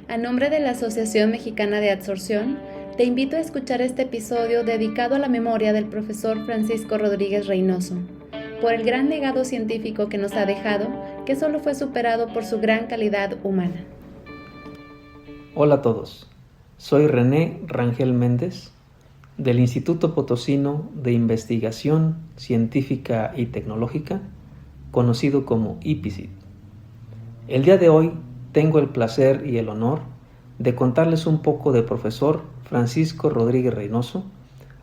A nombre de la Asociación Mexicana de Adsorción, te invito a escuchar este episodio dedicado a la memoria del profesor Francisco Rodríguez Reynoso, por el gran legado científico que nos ha dejado, que solo fue superado por su gran calidad humana. Hola a todos, soy René Rangel Méndez, del Instituto Potosino de Investigación Científica y Tecnológica, conocido como IPICIT. El día de hoy tengo el placer y el honor de contarles un poco del profesor Francisco Rodríguez Reynoso,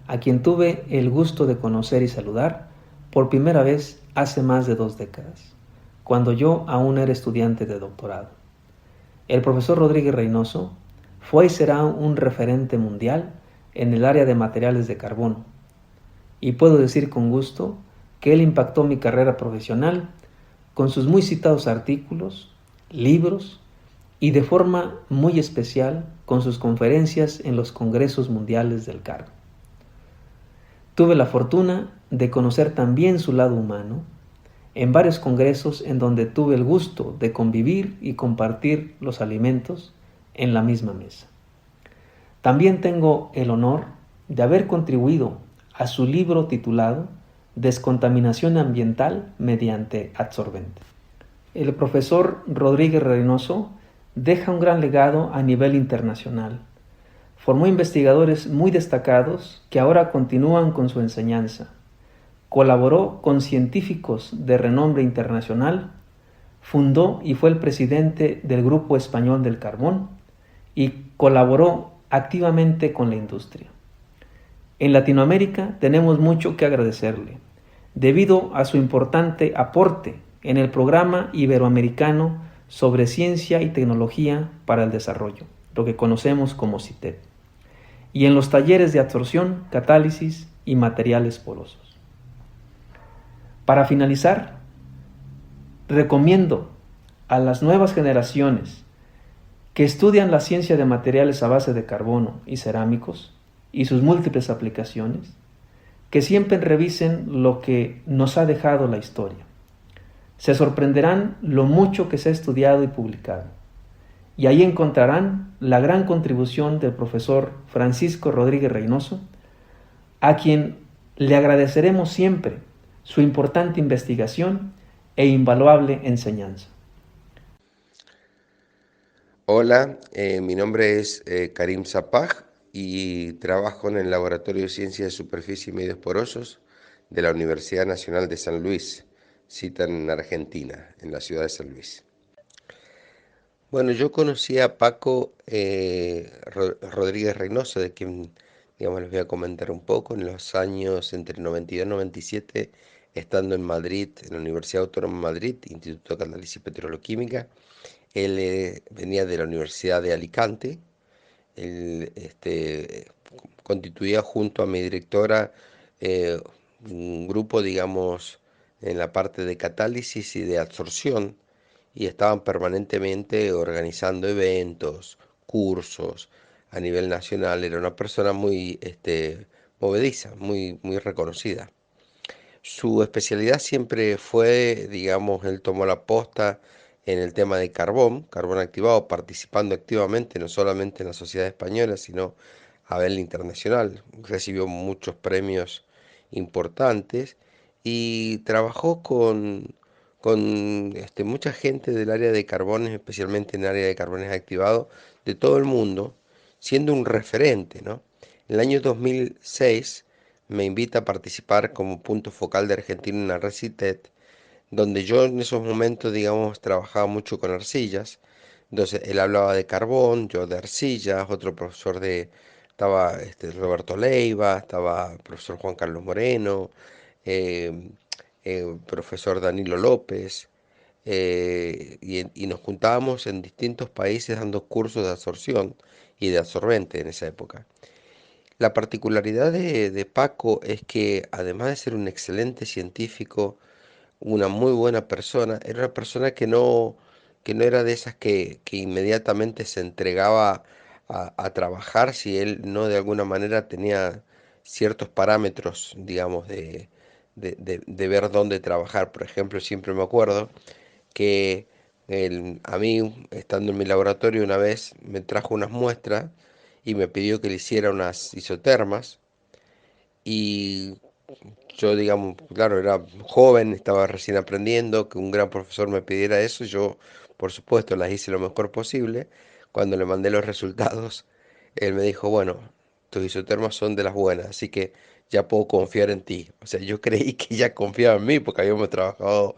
a quien tuve el gusto de conocer y saludar por primera vez hace más de 2 décadas, cuando yo aún era estudiante de doctorado. El profesor Rodríguez Reynoso fue y será un referente mundial en el área de materiales de carbono, y puedo decir con gusto que él impactó mi carrera profesional con sus muy citados artículos, libros y de forma muy especial con sus conferencias en los Congresos Mundiales del Carbón. Tuve la fortuna de conocer también su lado humano en varios congresos en donde tuve el gusto de convivir y compartir los alimentos en la misma mesa. También tengo el honor de haber contribuido a su libro titulado Descontaminación ambiental mediante adsorbente. El profesor Rodríguez Reynoso deja un gran legado a nivel internacional. Formó investigadores muy destacados que ahora continúan con su enseñanza. Colaboró con científicos de renombre internacional, fundó y fue el presidente del Grupo Español del Carbón y colaboró activamente con la industria. En Latinoamérica tenemos mucho que agradecerle, debido a su importante aporte en el Programa Iberoamericano sobre Ciencia y Tecnología para el Desarrollo, lo que conocemos como CITED, y en los talleres de absorción, catálisis y materiales porosos. Para finalizar, recomiendo a las nuevas generaciones que estudian la ciencia de materiales a base de carbono y cerámicos y sus múltiples aplicaciones, que siempre revisen lo que nos ha dejado la historia. Se sorprenderán lo mucho que se ha estudiado y publicado, y ahí encontrarán la gran contribución del profesor Francisco Rodríguez Reynoso, a quien le agradeceremos siempre su importante investigación e invaluable enseñanza. Hola, mi nombre es Karim Sapaj y trabajo en el Laboratorio de Ciencias de Superficie y Medios Porosos de la Universidad Nacional de San Luis, cita en Argentina, en la ciudad de San Luis. Bueno, yo conocí a Paco Rodríguez Reynoso, de quien, digamos, les voy a comentar un poco, en los años entre 92 y 97, estando en Madrid, en la Universidad Autónoma de Madrid, Instituto de Catálisis y Petroquímica. Él venía de la Universidad de Alicante. Él constituía junto a mi directora un grupo, digamos, en la parte de catálisis y de absorción, y estaban permanentemente organizando eventos, cursos a nivel nacional. Era una persona muy movediza, muy reconocida. Su especialidad siempre fue, digamos, él tomó la posta en el tema de carbón activado, participando activamente no solamente en la sociedad española, sino a nivel internacional. Recibió muchos premios importantes y trabajó con mucha gente del área de carbones, especialmente en el área de carbones activados, de todo el mundo, siendo un referente, ¿no? En el año 2006 me invita a participar como punto focal de Argentina en la Recitet, donde yo en esos momentos, digamos, trabajaba mucho con arcillas. Entonces él hablaba de carbón, yo de arcillas, otro profesor estaba Roberto Leiva, estaba el profesor Juan Carlos Moreno, eh, profesor Danilo López, y nos juntábamos en distintos países dando cursos de absorción y de absorbente en esa época. La particularidad de Paco es que, además de ser un excelente científico, una muy buena persona, era una persona que no era de esas que inmediatamente se entregaba a trabajar si él no de alguna manera tenía ciertos parámetros, digamos, de ver dónde trabajar. Por ejemplo, siempre me acuerdo que a mí, estando en mi laboratorio una vez, me trajo unas muestras y me pidió que le hiciera unas isotermas y yo, digamos, claro, era joven, estaba recién aprendiendo, que un gran profesor me pidiera eso, yo, por supuesto, las hice lo mejor posible. Cuando le mandé los resultados, él me dijo, bueno, tus isotermas son de las buenas, así que ya puedo confiar en ti. O sea, yo creí que ella confiaba en mí porque habíamos trabajado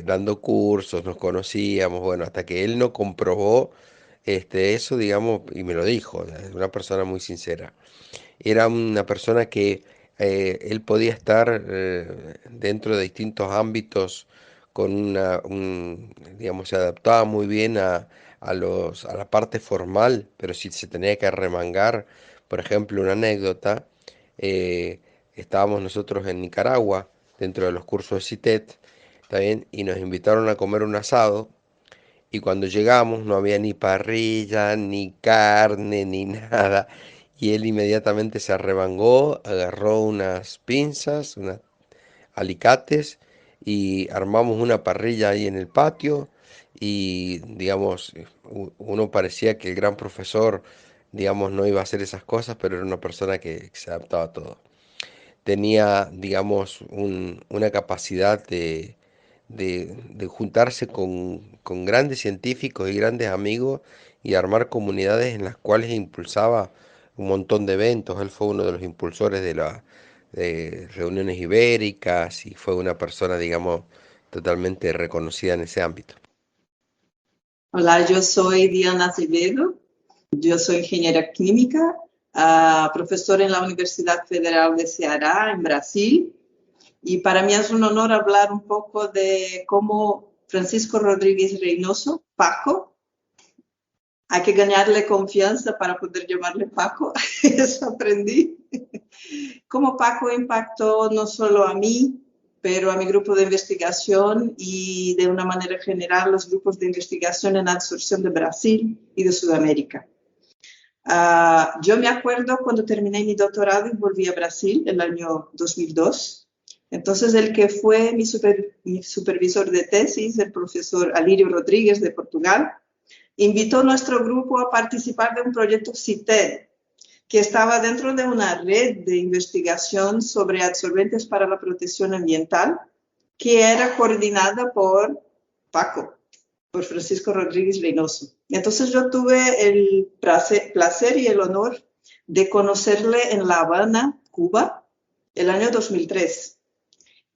dando cursos, nos conocíamos, bueno, hasta que él no comprobó eso, digamos, y me lo dijo, es una persona muy sincera. Era una persona que él podía estar dentro de distintos ámbitos con digamos, se adaptaba muy bien a la parte formal, pero si se tenía que remangar, por ejemplo, una anécdota, eh, estábamos nosotros en Nicaragua, dentro de los cursos de CITET, ¿está bien? Y nos invitaron a comer un asado, y cuando llegamos no había ni parrilla, ni carne, ni nada. Y él inmediatamente se arremangó, agarró unas pinzas, unos alicates y armamos una parrilla ahí en el patio. Y digamos, uno parecía que el gran profesor, digamos, no iba a hacer esas cosas, pero era una persona que se adaptaba a todo. Tenía, digamos, una capacidad de juntarse con grandes científicos y grandes amigos y armar comunidades en las cuales impulsaba un montón de eventos. Él fue uno de los impulsores de reuniones ibéricas y fue una persona, digamos, totalmente reconocida en ese ámbito. Hola, yo soy Diana Acevedo, yo soy ingeniera química, profesora en la Universidad Federal de Ceará, en Brasil, y para mí es un honor hablar un poco de cómo Francisco Rodríguez Reynoso, Paco, hay que ganarle confianza para poder llamarle Paco, eso aprendí, cómo Paco impactó no solo a mí, pero a mi grupo de investigación y de una manera general los grupos de investigación en adsorción de Brasil y de Sudamérica. Yo me acuerdo cuando terminé mi doctorado y volví a Brasil el año 2002. Entonces el que fue mi supervisor de tesis, el profesor Alírio Rodríguez de Portugal, invitó a nuestro grupo a participar de un proyecto CITED, que estaba dentro de una red de investigación sobre absorbentes para la protección ambiental, que era coordinada por Paco, por Francisco Rodríguez Reynoso. Entonces yo tuve el placer y el honor de conocerle en La Habana, Cuba, el año 2003.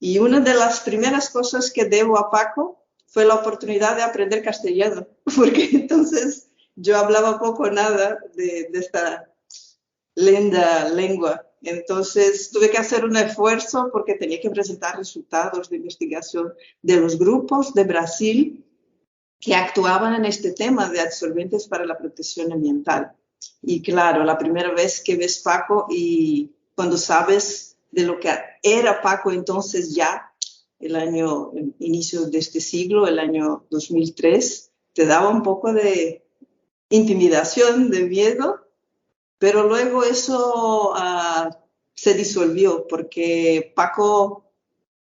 Y una de las primeras cosas que debo a Paco fue la oportunidad de aprender castellano, porque entonces yo hablaba poco o nada de esta linda lengua. Entonces tuve que hacer un esfuerzo porque tenía que presentar resultados de investigación de los grupos de Brasil que actuaban en este tema de absorbentes para la protección ambiental. Y claro, la primera vez que ves Paco y cuando sabes de lo que era Paco entonces ya, el inicio de este siglo, el año 2003, te daba un poco de intimidación, de miedo, pero luego eso se disolvió porque Paco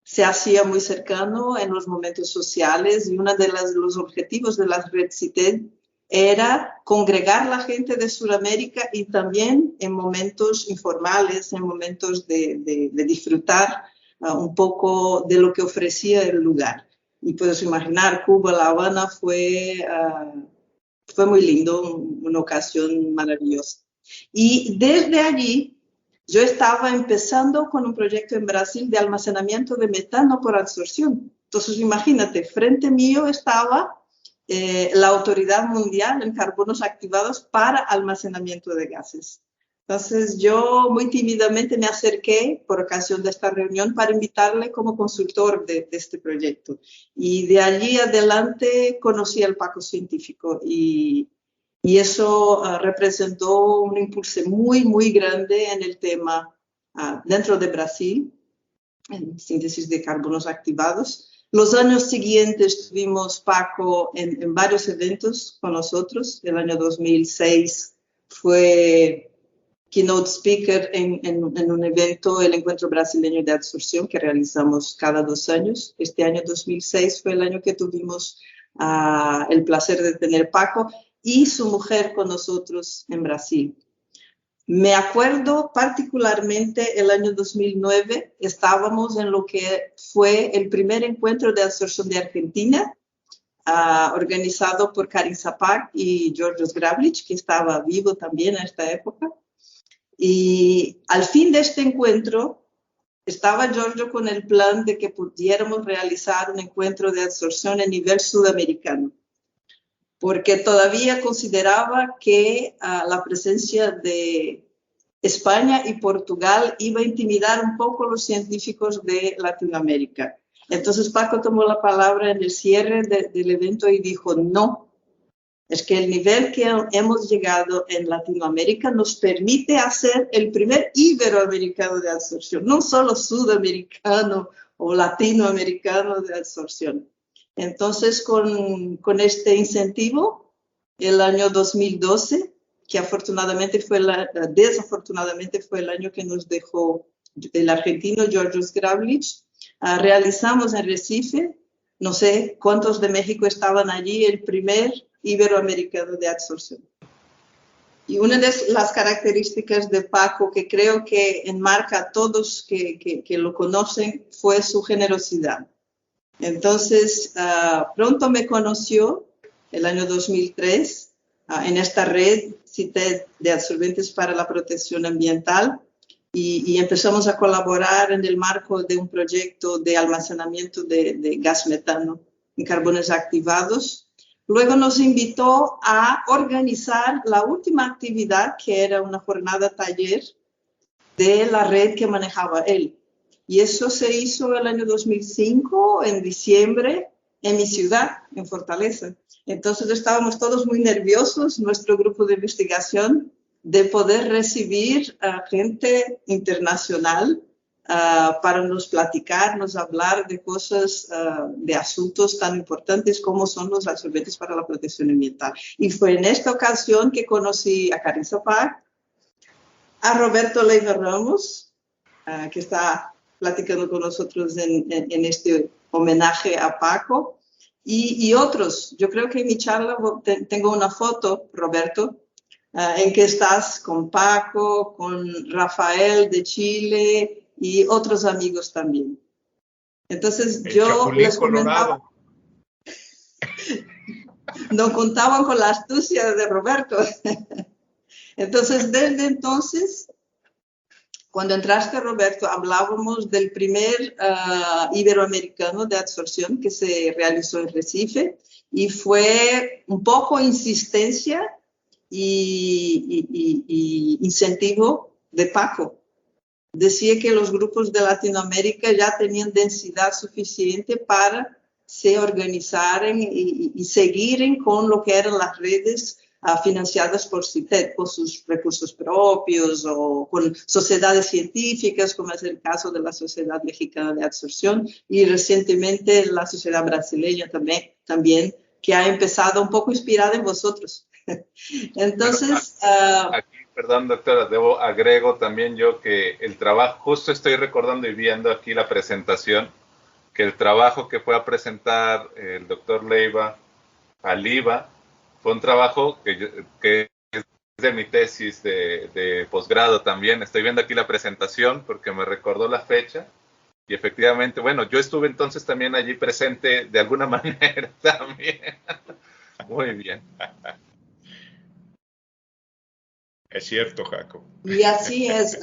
se hacía muy cercano en los momentos sociales y uno de los objetivos de la red CITED era congregar la gente de Sudamérica y también en momentos informales, en momentos de disfrutar un poco de lo que ofrecía el lugar. Y puedes imaginar, Cuba, La Habana fue muy lindo, una ocasión maravillosa. Y desde allí yo estaba empezando con un proyecto en Brasil de almacenamiento de metano por absorción. Entonces, imagínate, frente mío estaba la Autoridad Mundial en Carbonos Activados para Almacenamiento de Gases. Entonces, yo muy tímidamente me acerqué por ocasión de esta reunión para invitarle como consultor de este proyecto. Y de allí adelante conocí al Paco científico y eso representó un impulso muy, muy grande en el tema dentro de Brasil, en síntesis de carbonos activados. Los años siguientes tuvimos Paco en varios eventos con nosotros. El año 2006 fue keynote speaker en un evento, el Encuentro Brasileño de Absorción, que realizamos cada 2 años. Este año 2006 fue el año que tuvimos el placer de tener Paco y su mujer con nosotros en Brasil. Me acuerdo particularmente el año 2009, estábamos en lo que fue el primer encuentro de absorción de Argentina, organizado por Karin Zapac y Georgios Gravlich, que estaba vivo también en esta época. Y al fin de este encuentro, estaba Giorgio con el plan de que pudiéramos realizar un encuentro de absorción a nivel sudamericano, porque todavía consideraba que la presencia de España y Portugal iba a intimidar un poco a los científicos de Latinoamérica. Entonces Paco tomó la palabra en el cierre del evento y dijo, no, es que el nivel que hemos llegado en Latinoamérica nos permite hacer el primer iberoamericano de absorción, no solo sudamericano o latinoamericano de absorción. Entonces, con este incentivo, el año 2012, que desafortunadamente fue el año que nos dejó el argentino Georgios Gravlich, realizamos en Recife, no sé cuántos de México estaban allí, el primer iberoamericano de absorción. Y una de las características de Paco, que creo que enmarca a todos que lo conocen, fue su generosidad. Entonces, pronto me conoció, el año 2003, en esta red CITED de absorbentes para la protección ambiental, y empezamos a colaborar en el marco de un proyecto de almacenamiento de gas metano en carbones activados. Luego nos invitó a organizar la última actividad, que era una jornada taller de la red que manejaba él. Y eso se hizo el año 2005, en diciembre, en mi ciudad, en Fortaleza. Entonces estábamos todos muy nerviosos, nuestro grupo de investigación, de poder recibir a gente internacional para nos platicar, nos hablar de cosas, de asuntos tan importantes como son los absorbentes para la protección ambiental. Y fue en esta ocasión que conocí a Karin Zapac, a Roberto Leiva Ramos, que está platicando con nosotros en este homenaje a Paco, y otros. Yo creo que en mi charla tengo una foto, Roberto, en que estás con Paco, con Rafael de Chile y otros amigos también. Entonces yo les comentaba, no contaban con la astucia de Roberto. Entonces desde entonces, cuando entraste, Roberto, hablábamos del primer iberoamericano de absorción que se realizó en Recife, y fue un poco insistencia y incentivo de Paco. Decía que los grupos de Latinoamérica ya tenían densidad suficiente para se organizaran y seguir con lo que eran las redes financiadas por CITED, con sus recursos propios o con sociedades científicas, como es el caso de la Sociedad Mexicana de Absorción, y recientemente la Sociedad Brasileña también, que ha empezado un poco inspirada en vosotros. Entonces, aquí, perdón, doctora, agrego también yo que el trabajo, justo estoy recordando y viendo aquí la presentación, que el trabajo que fue a presentar el doctor Leiva al IVA fue un trabajo que es de mi tesis de posgrado también. Estoy viendo aquí la presentación porque me recordó la fecha. Y efectivamente, bueno, yo estuve entonces también allí presente de alguna manera también. Muy bien. Es cierto, Jaco. Y así es.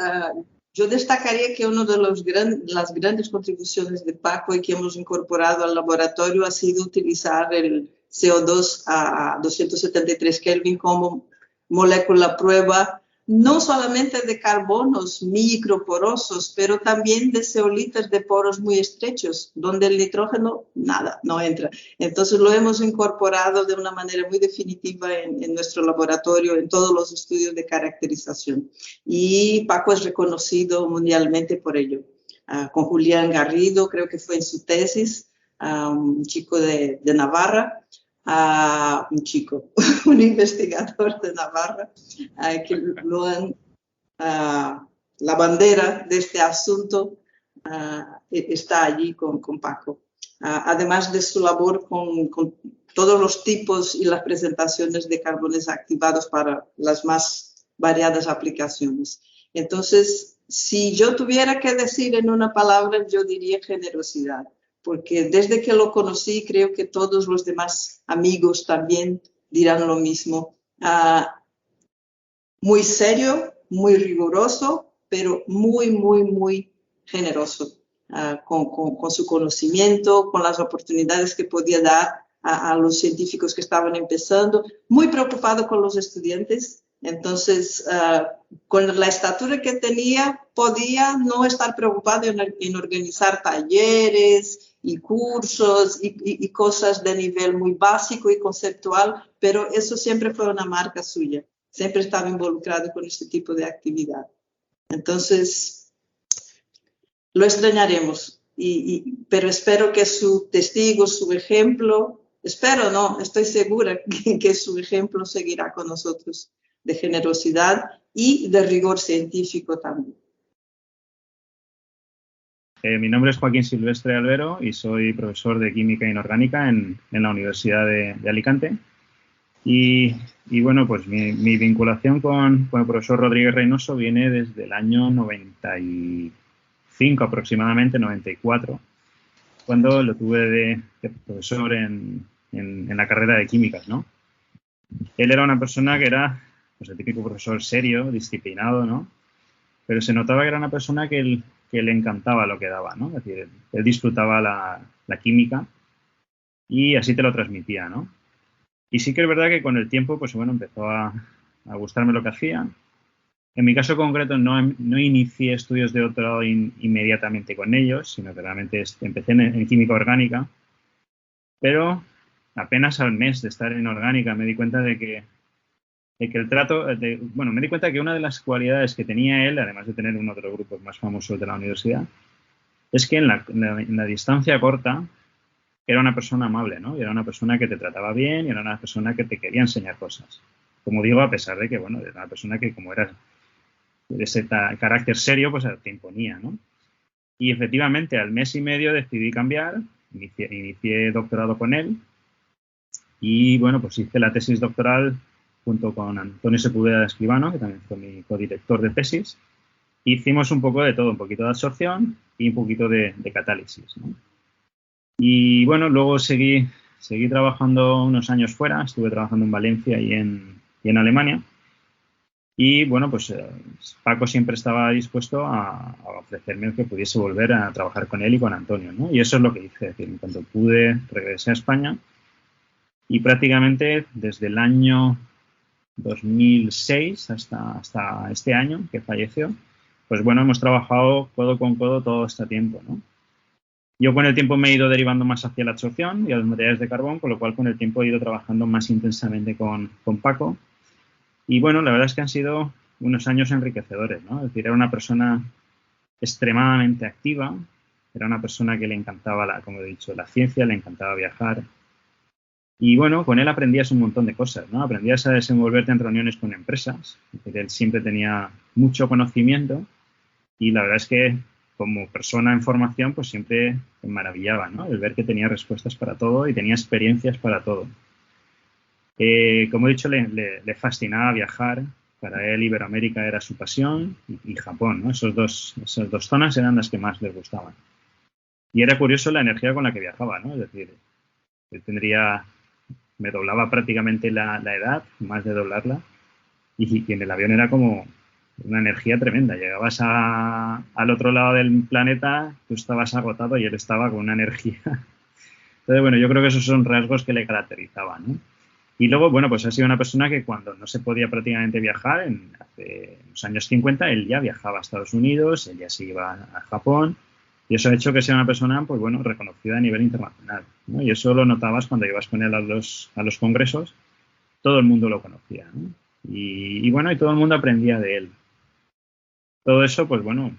Yo destacaría que una de las grandes contribuciones de Paco y que hemos incorporado al laboratorio ha sido utilizar el CO2 a 273 Kelvin como molécula prueba, no solamente de carbonos microporosos, pero también de zeolitas de poros muy estrechos, donde el nitrógeno no entra. Entonces lo hemos incorporado de una manera muy definitiva en nuestro laboratorio, en todos los estudios de caracterización. Y Paco es reconocido mundialmente por ello. Con Julián Garrido, creo que fue en su tesis, un chico de Navarra, un investigador de Navarra, que lo han, la bandera de este asunto está allí con Paco. Además de su labor con todos los tipos y las presentaciones de carbones activados para las más variadas aplicaciones. Entonces, si yo tuviera que decir en una palabra, yo diría generosidad, porque desde que lo conocí creo que todos los demás amigos también dirán lo mismo. Muy serio, muy riguroso, pero muy, muy, muy generoso con su conocimiento, con las oportunidades que podía dar a los científicos que estaban empezando, muy preocupado con los estudiantes. Entonces, con la estatura que tenía, podía no estar preocupado en organizar talleres y cursos y cosas de nivel muy básico y conceptual, pero eso siempre fue una marca suya. Siempre estaba involucrado con este tipo de actividad. Entonces, lo extrañaremos, pero espero que su testigo, su ejemplo, espero no, estoy segura que su ejemplo seguirá con nosotros, de generosidad y de rigor científico también. Mi nombre es Joaquín Silvestre Albero y soy profesor de Química Inorgánica en la Universidad de Alicante. Y bueno, pues mi vinculación con el profesor Rodríguez Reynoso viene desde el año 95 aproximadamente, 94, cuando lo tuve de profesor en la carrera de químicas, ¿no? Él era una persona que era pues, el típico profesor serio, disciplinado, ¿no? Pero se notaba que era una persona que le encantaba lo que daba, ¿no? Es decir, él disfrutaba la química y así te lo transmitía, ¿no? Y sí que es verdad que con el tiempo, pues bueno, empezó a gustarme lo que hacía. En mi caso concreto no inicié estudios de doctorado inmediatamente con ellos, sino que realmente empecé en química orgánica. Pero apenas al mes de estar en orgánica me di cuenta de que el trato, me di cuenta que una de las cualidades que tenía él, además de tener uno de los grupos más famosos de la universidad, es que en la distancia corta era una persona amable, ¿no? Y era una persona que te trataba bien y era una persona que te quería enseñar cosas. Como digo, a pesar de que, bueno, era una persona que como era de ese carácter serio, pues te imponía, ¿no? Y efectivamente, al mes y medio decidí cambiar, inicié doctorado con él y, bueno, pues hice la tesis doctoral junto con Antonio Sepúlveda Escribano, que también fue mi codirector de tesis. Hicimos un poco de todo, un poquito de absorción y un poquito de catálisis, ¿no? Y bueno, luego seguí trabajando unos años fuera, estuve trabajando en Valencia y en Alemania. Y bueno, pues Paco siempre estaba dispuesto a ofrecerme que pudiese volver a trabajar con él y con Antonio, ¿no? Y eso es lo que hice, es decir, en cuanto pude regresé a España y prácticamente desde el año 2006 hasta este año que falleció, pues bueno, hemos trabajado codo con codo todo este tiempo, ¿no? Yo con el tiempo me he ido derivando más hacia la absorción y a los materiales de carbón, con lo cual con el tiempo he ido trabajando más intensamente con Paco. Y bueno, la verdad es que han sido unos años enriquecedores, ¿no? Es decir, era una persona extremadamente activa, era una persona que le encantaba, como he dicho, la ciencia, le encantaba viajar. Y bueno, con él aprendías un montón de cosas, ¿no? Aprendías a desenvolverte en reuniones con empresas. Es decir, él siempre tenía mucho conocimiento y la verdad es que como persona en formación, pues siempre me maravillaba, ¿no? El ver que tenía respuestas para todo y tenía experiencias para todo. Como he dicho, le fascinaba viajar. Para él Iberoamérica era su pasión y Japón, ¿no? Esas dos zonas eran las que más les gustaban. Y era curioso la energía con la que viajaba, ¿no? Es decir, me doblaba prácticamente la edad, más de doblarla, y en el avión era como una energía tremenda. Llegabas al otro lado del planeta, tú estabas agotado y él estaba con una energía. Entonces, bueno, yo creo que esos son rasgos que le caracterizaban, ¿no? Y luego, bueno, pues ha sido una persona que cuando no se podía prácticamente viajar, hace los años 50, él ya viajaba a Estados Unidos, él ya se iba a Japón, y eso ha hecho que sea una persona, pues bueno, reconocida a nivel internacional, ¿no? Y eso lo notabas cuando ibas con él a los congresos, todo el mundo lo conocía, ¿no? Y bueno, y todo el mundo aprendía de él. Todo eso, pues bueno,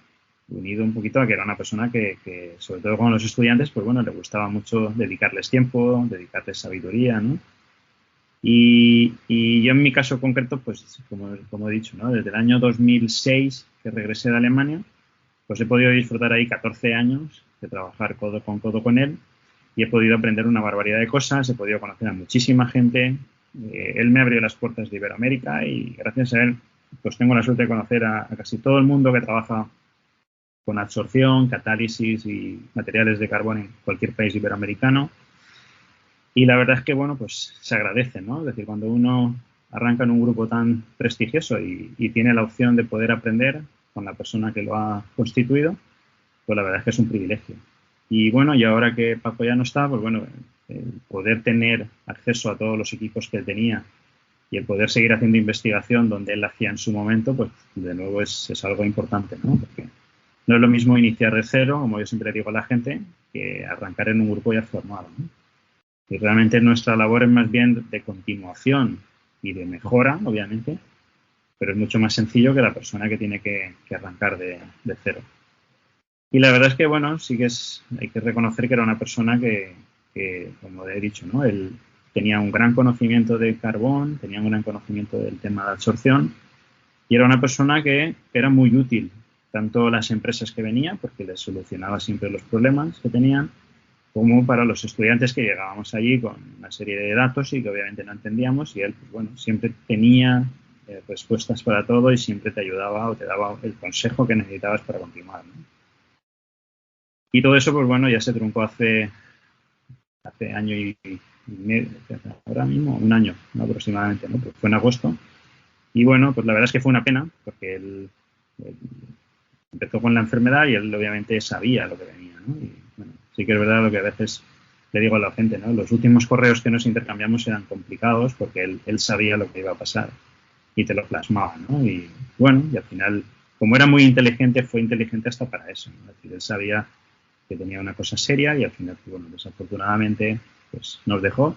unido un poquito a que era una persona que sobre todo con los estudiantes, pues bueno, le gustaba mucho dedicarles tiempo, dedicarles sabiduría, ¿no? Y yo en mi caso concreto, pues como he dicho, ¿no? Desde el año 2006 que regresé de Alemania, pues he podido disfrutar ahí 14 años de trabajar codo con él y he podido aprender una barbaridad de cosas, he podido conocer a muchísima gente. Él me abrió las puertas de Iberoamérica y gracias a él pues tengo la suerte de conocer a casi todo el mundo que trabaja con absorción, catálisis y materiales de carbón en cualquier país iberoamericano. Y la verdad es que, bueno, pues se agradece, ¿no? Es decir, cuando uno arranca en un grupo tan prestigioso y tiene la opción de poder aprender con la persona que lo ha constituido, pues la verdad es que es un privilegio. Y bueno, y ahora que Paco ya no está, pues bueno, el poder tener acceso a todos los equipos que él tenía y el poder seguir haciendo investigación donde él hacía en su momento, pues de nuevo es algo importante, ¿no? Porque no es lo mismo iniciar de cero, como yo siempre digo a la gente, que arrancar en un grupo ya formado, ¿no? Y realmente nuestra labor es más bien de continuación y de mejora, obviamente, pero es mucho más sencillo que la persona que tiene que arrancar de cero. Y la verdad es que, bueno, sí que hay que reconocer que era una persona que, como he dicho, ¿no? Él tenía un gran conocimiento de carbón, tenía un gran conocimiento del tema de absorción y era una persona que era muy útil, tanto las empresas que venía, porque les solucionaba siempre los problemas que tenían, como para los estudiantes que llegábamos allí con una serie de datos y que obviamente no entendíamos y él, pues bueno, siempre tenía respuestas para todo y siempre te ayudaba o te daba el consejo que necesitabas para continuar, ¿no? Y todo eso, pues bueno, ya se truncó hace año y medio, ahora mismo, un año, ¿no? Aproximadamente, ¿no? Pues fue en agosto. Y bueno, pues la verdad es que fue una pena, porque él empezó con la enfermedad y él obviamente sabía lo que venía, ¿no? Y bueno, sí que es verdad lo que a veces le digo a la gente, ¿no? Los últimos correos que nos intercambiamos eran complicados porque él sabía lo que iba a pasar y te lo plasmaba, ¿no? Y bueno, y al final, como era muy inteligente, fue inteligente hasta para eso, ¿no? Es decir, él sabía que tenía una cosa seria y al final, bueno, desafortunadamente, pues nos dejó.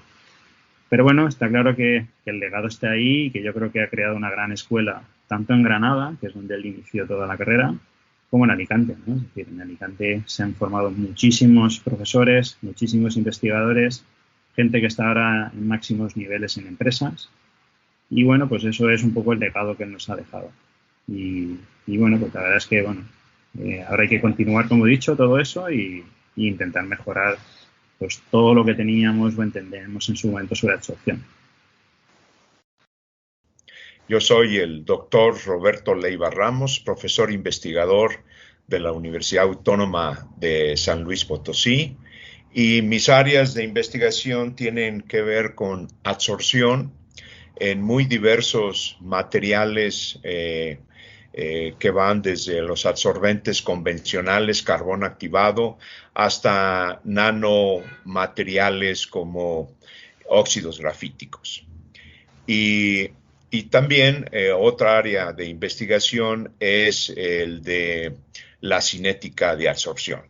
Pero bueno, está claro que el legado está ahí y que yo creo que ha creado una gran escuela, tanto en Granada, que es donde él inició toda la carrera, como en Alicante, ¿no? Es decir, en Alicante se han formado muchísimos profesores, muchísimos investigadores, gente que está ahora en máximos niveles en empresas. Y bueno, pues eso es un poco el legado que él nos ha dejado. Y bueno, pues la verdad es que, bueno, ahora hay que continuar, como he dicho, todo eso y intentar mejorar pues todo lo que teníamos o entendemos en su momento sobre absorción. Yo soy el doctor Roberto Leiva Ramos, profesor investigador de la Universidad Autónoma de San Luis Potosí, y mis áreas de investigación tienen que ver con absorción en muy diversos materiales que van desde los absorbentes convencionales, carbón activado, hasta nanomateriales como óxidos grafíticos. Y también otra área de investigación es el de la cinética de absorción.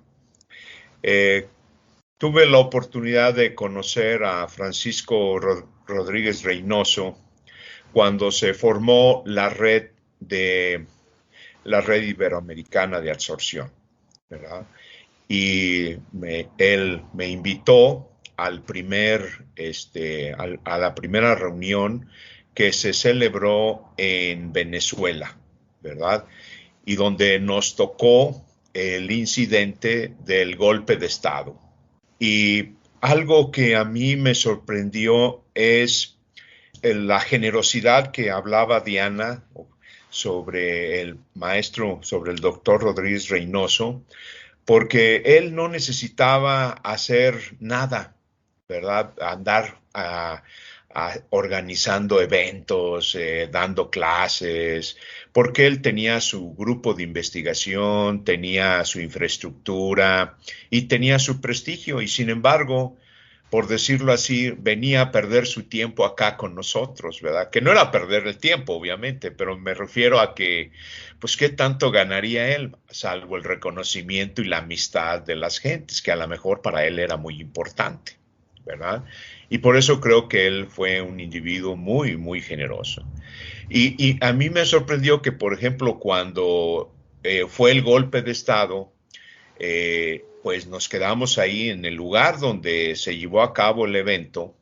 Tuve la oportunidad de conocer a Francisco Rodríguez Reynoso cuando se formó la red iberoamericana de absorción, ¿verdad? Y él me invitó a la primera reunión que se celebró en Venezuela, ¿verdad? Y donde nos tocó el incidente del golpe de Estado. Y algo que a mí me sorprendió es la generosidad que hablaba Diana sobre el maestro, sobre el doctor Rodríguez Reynoso, porque él no necesitaba hacer nada, ¿verdad? Andar organizando eventos, dando clases, porque él tenía su grupo de investigación, tenía su infraestructura y tenía su prestigio, y sin embargo, por decirlo así, venía a perder su tiempo acá con nosotros, ¿verdad? Que no era perder el tiempo, obviamente, pero me refiero a que, pues, ¿qué tanto ganaría él? Salvo el reconocimiento y la amistad de las gentes, que a lo mejor para él era muy importante, ¿verdad? Y por eso creo que él fue un individuo muy, muy generoso. Y a mí me sorprendió que, por ejemplo, cuando fue el golpe de Estado, pues nos quedamos ahí en el lugar donde se llevó a cabo el evento,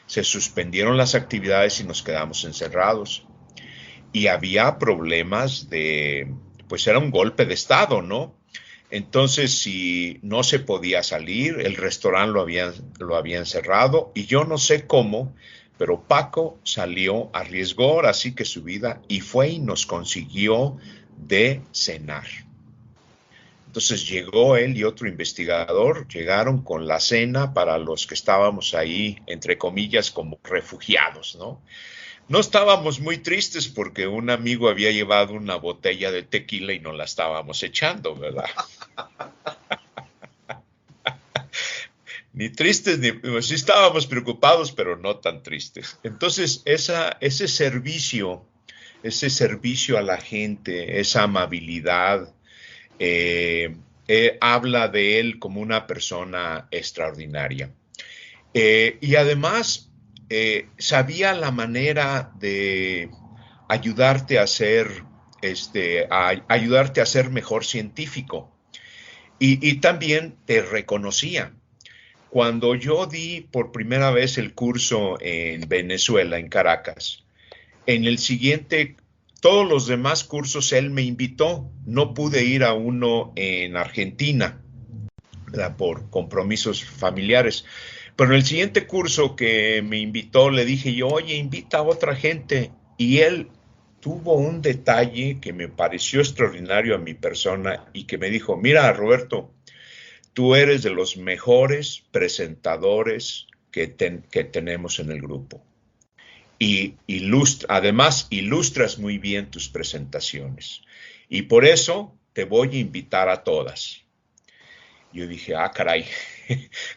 se suspendieron las actividades y nos quedamos encerrados. Y había problemas pues era un golpe de Estado, ¿no? Entonces, si no se podía salir, el restaurante lo habían cerrado y yo no sé cómo, pero Paco salió, arriesgó ahora sí que su vida y fue y nos consiguió de cenar. Entonces llegó él y otro investigador, llegaron con la cena para los que estábamos ahí, entre comillas, como refugiados, ¿no? No estábamos muy tristes porque un amigo había llevado una botella de tequila y nos la estábamos echando, ¿verdad? Ni tristes, ni pues, sí estábamos preocupados, pero no tan tristes. Entonces, ese servicio a la gente, esa amabilidad, habla de él como una persona extraordinaria. Y además, sabía la manera de ayudarte a ser, ayudarte a ser mejor científico. Y también te reconocía. Cuando yo di por primera vez el curso en Venezuela, en Caracas, en el siguiente, todos los demás cursos él me invitó. No pude ir a uno en Argentina, ¿verdad? Por compromisos familiares. Pero en el siguiente curso que me invitó, le dije yo, oye, invita a otra gente. Y él tuvo un detalle que me pareció extraordinario a mi persona y que me dijo, mira, Roberto, tú eres de los mejores presentadores que tenemos en el grupo. Y además ilustras muy bien tus presentaciones. Y por eso te voy a invitar a todas. Yo dije, caray,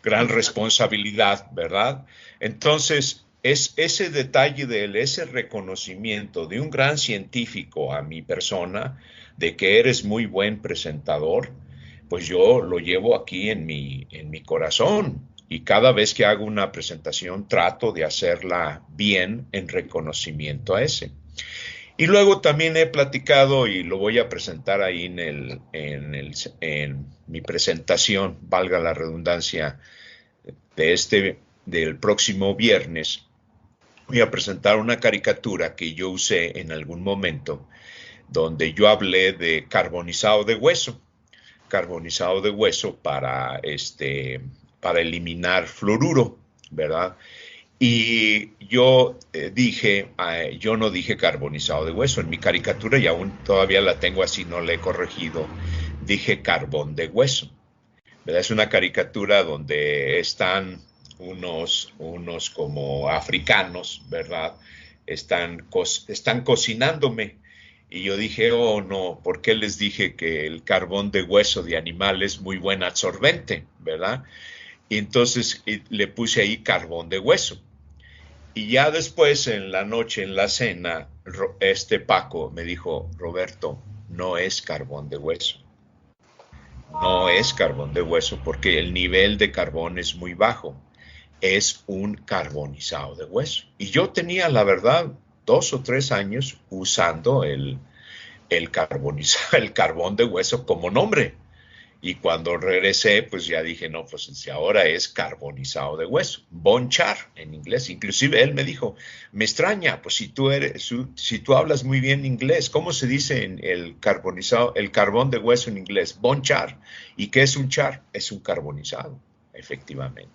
gran responsabilidad, ¿verdad? Entonces, es ese detalle de él, ese reconocimiento de un gran científico a mi persona, de que eres muy buen presentador, pues yo lo llevo aquí en mi corazón. Y cada vez que hago una presentación trato de hacerla bien en reconocimiento a ese. Y luego también he platicado y lo voy a presentar ahí en mi presentación, valga la redundancia, del próximo viernes. Voy a presentar una caricatura que yo usé en algún momento donde yo hablé de carbonizado de hueso para eliminar fluoruro, ¿verdad? Y yo yo no dije carbonizado de hueso. En mi caricatura, y aún todavía la tengo así, no la he corregido, dije carbón de hueso, ¿verdad? Es una caricatura donde están unos como africanos, ¿verdad? Están cocinándome. Y yo dije, oh no, ¿por qué les dije que el carbón de hueso de animal es muy buen absorbente, ¿verdad? Y entonces le puse ahí carbón de hueso. Y ya después en la noche, en la cena, Paco me dijo, Roberto, no es carbón de hueso. No es carbón de hueso porque el nivel de carbón es muy bajo. Es un carbonizado de hueso. Y yo tenía, la verdad, 2 o 3 años usando el carbón de hueso como nombre. Y cuando regresé, pues ya dije, no, pues si ahora es carbonizado de hueso, bone char en inglés. Inclusive él me dijo, me extraña, pues si tú hablas muy bien inglés, ¿cómo se dice el carbón de hueso en inglés? Bone char. ¿Y qué es un char? Es un carbonizado, efectivamente.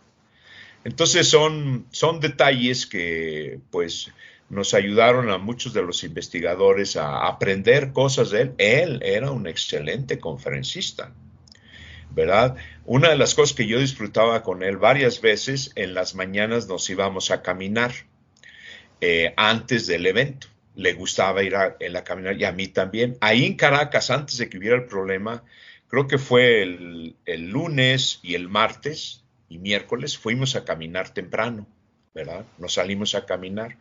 Entonces son detalles que pues nos ayudaron a muchos de los investigadores a aprender cosas de él. Él era un excelente conferencista, ¿verdad? Una de las cosas que yo disfrutaba con él varias veces, en las mañanas nos íbamos a caminar antes del evento. Le gustaba ir a caminar y a mí también. Ahí en Caracas, antes de que hubiera el problema, creo que fue el lunes y el martes y miércoles, fuimos a caminar temprano, ¿verdad? Nos salimos a caminar.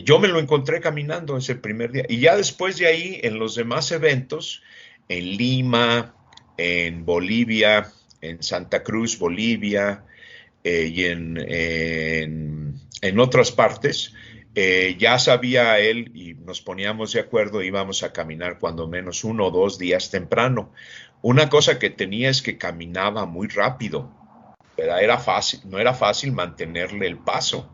Yo me lo encontré caminando ese primer día. Y ya después de ahí, en los demás eventos, en Lima, en Bolivia, en Santa Cruz, Bolivia, y en otras partes, ya sabía él y nos poníamos de acuerdo, íbamos a caminar cuando menos 1 o 2 días temprano. Una cosa que tenía es que caminaba muy rápido, ¿verdad? No era fácil mantenerle el paso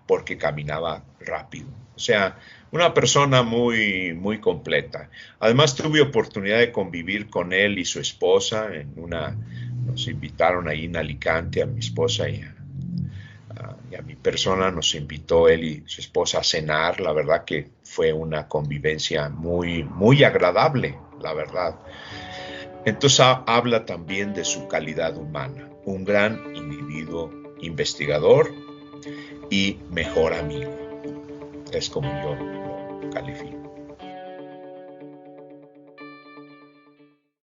porque caminaba rápido. O sea, una persona muy, muy completa. Además, tuve oportunidad de convivir con él y su esposa nos invitaron ahí en Alicante, a mi esposa y a mi persona, nos invitó él y su esposa a cenar. La verdad que fue una convivencia muy, muy agradable, la verdad. Entonces habla también de su calidad humana, un gran individuo investigador y mejor amigo. Es como yo lo califico.